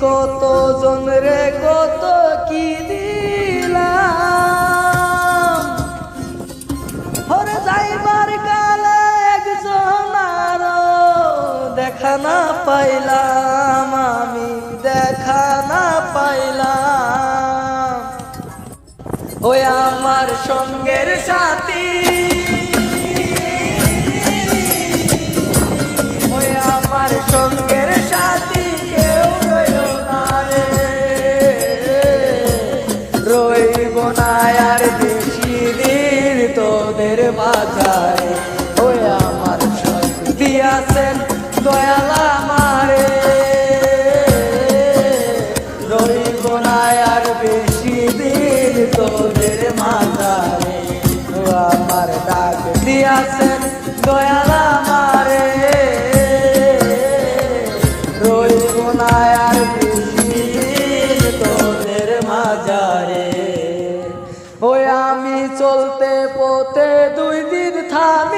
কত জন রে কত কি দিলাম, ওরে যাইবার কালে একজন আরো দেখা না পাইলাম, আমি দেখা না পাইলাম। ওই আমার সঙ্গের সাথী, ওই আমার সঙ্গের সাথী কেউ রইল না রে, রইব না আর বেশি দিন তোদের বাজারে। ওই আমার সঙ্গ দিয়াছেন দয়াল আমারে, রইব না আর বেশি দিন তোদের মাঝারে। ও আমার ডাক দিয়াছেন দয়াল আমারে, রইব না আর বেশি দিন তোদের মাঝারে। ওই আমি চলতে পথে 2 দিন থামি